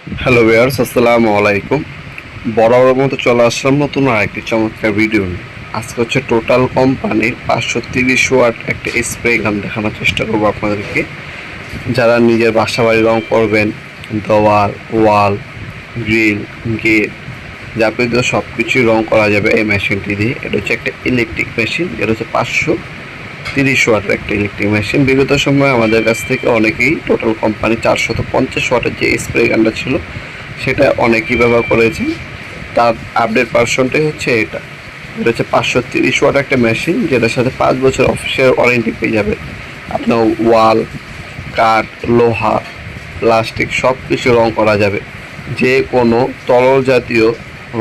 Hello viewers, আসসালামু আলাইকুম। বরাবরের মতো চলে আসলাম নতুন আরেকটি চমৎকার ভিডিও নিয়ে। আজকে হচ্ছে টোটাল কোম্পানির 530 ওয়াট একটা স্প্রে গান দেখানোর চেষ্টা করবো আপনাদেরকে। যারা নিজের বাসা বাড়ি রং করবেন, দেওয়াল, ওয়াল, গ্রিল, গেট যাবতীয় সব কিছুই রং করা যাবে এই মেশিনটি দিয়ে। এটা হচ্ছে একটা ইলেকট্রিক মেশিন, এটা হচ্ছে 530 ওয়াটের একটা ইলেকট্রিক মেশিন। বিগত সময় আমাদের কাছ থেকে অনেকেই টোটাল কোম্পানি 450 ওয়াটের যে স্প্রে গানটা ছিল সেটা অনেকেই ব্যবহার করেছে। তার আপডেট ভার্সনটাই হচ্ছে এটা হচ্ছে 530 ওয়াট একটা মেশিন, যেটার সাথে 5 বছর অফিসিয়াল ওয়ারেন্টি পেয়ে যাবে। আপনার ওয়াল, কাঠ, লোহা, প্লাস্টিক সব কিছু রং করা যাবে। যে কোনো তরল জাতীয়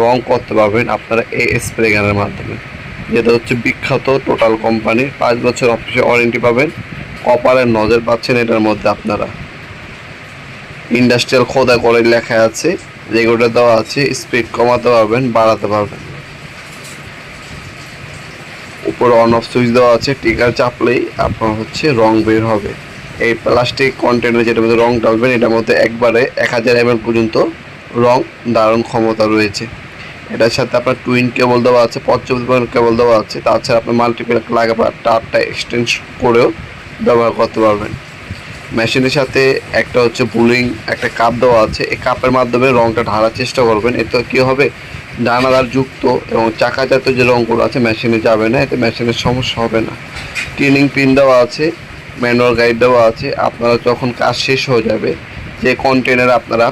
রং করতে পারবেন আপনারা এই স্প্রে গানের মাধ্যমে, যেটা হচ্ছে বিখ্যাত টোটাল কোম্পানির। 5 বছর অফিসিয়াল ওয়ারেন্টি পাবেন। কপারের নজর পাচ্ছেন এটার মধ্যে আপনারা। ইন্ডাস্ট্রিয়াল খোদা করে লেখা আছে, যেগুলো দেওয়া আছে স্পিড কমাতে পারবেন, বাড়াতে পারবেন। উপরে অন অফ সুইচ দেওয়া আছে, টিকার চাপলেই আপনার হচ্ছে রং বের হবে। এই প্লাস্টিক কন্টেনার যেটার মধ্যে রং ডালবেন, এটার মধ্যে একবারে 1000 ml পর্যন্ত রং ধারণ ক্ষমতা রয়েছে। এটার সাথে আপনার টুইন কেবল দেওয়া আছে, 55 কেবল দেওয়া আছে। তাছাড়া আপনার মাল্টিপ্যাক লাগাবার তারটা এক্সটেন্ড করেও ব্যবহার করতে পারবেন। মেশিনের সাথে একটা হচ্ছে বুলিং একটা কাপ দেওয়া আছে, এই কাপের মাধ্যমে রংটা ঢালার চেষ্টা করবেন। এতে কী হবে, দানাদার যুক্ত এবং চাকা জাতীয় যে রঙগুলো আছে মেশিনে যাবে না, এতে মেশিনের সমস্যা হবে না। টিনিং পিন দেওয়া আছে, ম্যানুয়াল গাইড দেওয়া আছে। আপনারা যখন কাজ শেষ হয়ে যাবে, যে কন্টেনারে আপনারা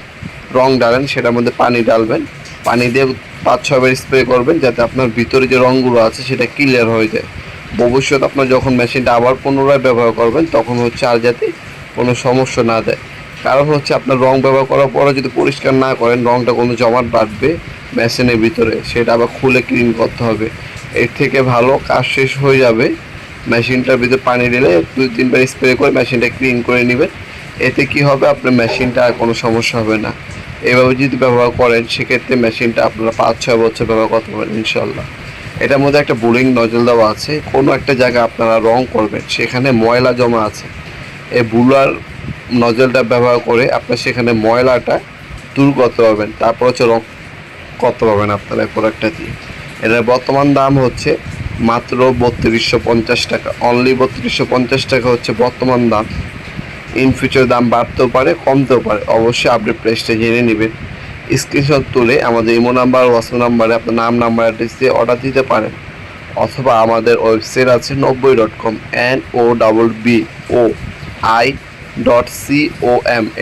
রং ডালেন সেটার মধ্যে পানি ডালবেন, পানি দিয়ে 5-6 বার স্প্রে করবেন, যাতে আপনার ভিতরে যে রঙগুলো আছে সেটা ক্লিয়ার হয়ে যায়। ভবিষ্যৎ আপনার যখন মেশিনটা আবার পুনরায় ব্যবহার করবেন তখন হচ্ছে আর যাতে কোনো সমস্যা না দেয়। কারণ হচ্ছে আপনার রং ব্যবহার করার পরে যদি পরিষ্কার না করেন, রংটা কোনো জমাট বাঁধবে মেশিনের ভিতরে, সেটা আবার খুলে ক্লিন করতে হবে। এর থেকে ভালো কাজ শেষ হয়ে যাবে, মেশিনটার ভিতরে পানি দিলে 2-3 বার স্প্রে করে মেশিনটা ক্লিন করে নেবেন। এতে কি হবে, আপনার মেশিনটা আর কোনো সমস্যা হবে না। এভাবে যদি ব্যবহার করেন সেক্ষেত্রে মেশিনটা আপনারা 5-6 বছর ব্যবহার করতে পারেন ইনশাল্লাহ। এটার মধ্যে একটা বুলিং নজল দেওয়া আছে। কোনো একটা জায়গায় আপনারা রং করবেন, সেখানে ময়লা জমা আছে, এই বুলার নজলটা ব্যবহার করে আপনার সেখানে ময়লাটা দূর করতে পারবেন। তারপর হচ্ছে রং করতে পারবেন আপনারা এই প্রোডাক্টটা দিয়ে। এটার বর্তমান দাম হচ্ছে মাত্র 3250 টাকা। অনলি 3250 টাকা হচ্ছে বর্তমান দাম। ইন ফিউচার দাম বাড়তেও পারে, কমতেও পারে। অবশ্যই আপডেট প্রাইসটা জেনে নেবেন। স্ক্রিনশট তুলে আমাদের ইমো নাম্বার, হোয়াটসঅ্যাপ নাম্বারে আপনার নাম, নাম্বার, অ্যাড্রেস দিয়ে অর্ডার দিতে পারেন। অথবা আমাদের ওয়েবসাইট আছে NOBBOI.com, NOBBOI.com।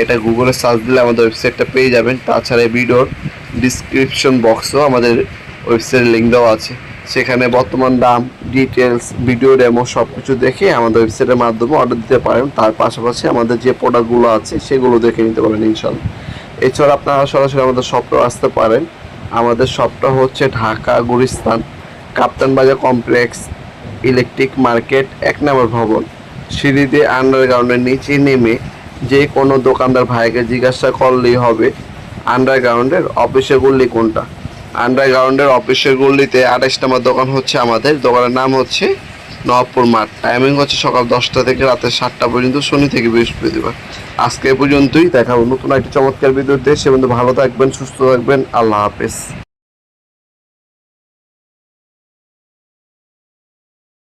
এটা গুগলে সার্চ দিলে আমাদের ওয়েবসাইটটা পেয়ে যাবেন। তাছাড়া এই ভিডিওর ডিসক্রিপশন বক্সেও আমাদের ওয়েবসাইটের লিঙ্ক দেওয়া আছে, সেখানে বর্তমান দাম, ডিটেলস, ভিডিও ডেমো সব কিছু দেখে আমাদের ওয়েবসাইটের মাধ্যমে অর্ডার দিতে পারেন। তার পাশাপাশি আমাদের যে প্রোডাক্টগুলো আছে সেগুলো দেখে নিতে পারেন ইনশাল্লাহ। এছাড়া আপনারা সরাসরি আমাদের শপটাও আসতে পারেন। আমাদের শপটা হচ্ছে ঢাকা গুলিস্তান কাপ্তান বাজার কমপ্লেক্স, ইলেকট্রিক মার্কেট, 1 নম্বর ভবন, সিঁড়িতে আন্ডারগ্রাউন্ডের নিচে নেমে যে কোনো দোকানদার ভাইকে জিজ্ঞাসা করলেই হবে আন্ডারগ্রাউন্ডের অফিসের গল্লি কোনটা। আন্ডারগ্রাউন্ডের অফিসের গল্লিতে 28 নম্বর দোকান হচ্ছে আমাদের। দোকানের নাম হচ্ছে নবাবপুর মাঠ। টাইমিং হচ্ছে সকাল 10টা থেকে রাতে 7টা পর্যন্ত, শনি থেকে বৃহস্পতিবার। আজকে এ পর্যন্তই, দেখা হবে নতুন একটি চমৎকার ভিডিওতে। সে পর্যন্ত ভালো থাকবেন, সুস্থ থাকবেন। আল্লাহ হাফেজ।